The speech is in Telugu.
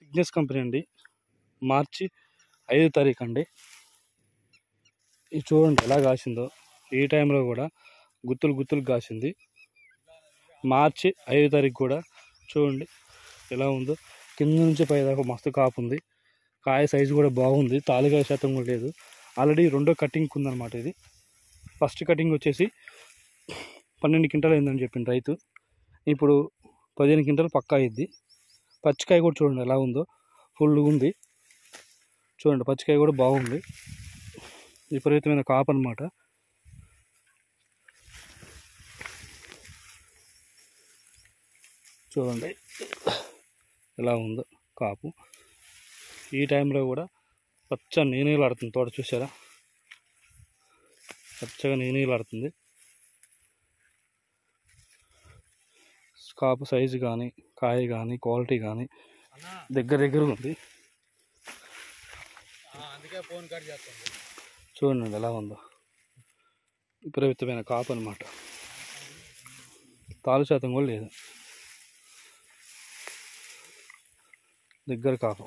ఇగ్నిస్ కంపెనీ అండి. మార్చి 5 తారీఖు అండి. ఇది చూడండి ఎలా కాసిందో. ఈ టైంలో కూడా గుత్తులు కాసింది. మార్చి 5 తారీఖు కూడా చూడండి ఎలా ఉందో. కింద నుంచి పైదాకా మస్తు కాపు ఉంది. కాయ సైజు కూడా బాగుంది. తాలికాయ శాతం కూడా లేదు. ఆల్రెడీ రెండో కటింగ్ ఉందన్నమాట. ఇది ఫస్ట్ కటింగ్ వచ్చేసి 12 క్వింటాలు అయిందని చెప్పింది రైతు. ఇప్పుడు 15 క్వింటాలు పక్కా అయింది. పచ్చికాయ కూడా చూడండి ఎలా ఉందో, ఫుల్గా ఉంది. చూడండి పచ్చికాయ కూడా బాగుంది. విపరీతమైన కాపు అనమాట. చూడండి ఎలా ఉందో కాపు. ఈ టైంలో కూడా పచ్చగా నీలాడుతుంది తోట. చూసారా పచ్చగా నీలాడుతుంది. కాపు సైజు కానీ కాయ కానీ క్వాలిటీ కానీ దగ్గర ఉంది. చూడండి ఎలా ఉందో. విపరీతమైన కాపు అనమాట. తాలు శాతం కూడా లేదు. దగ్గర కాపు.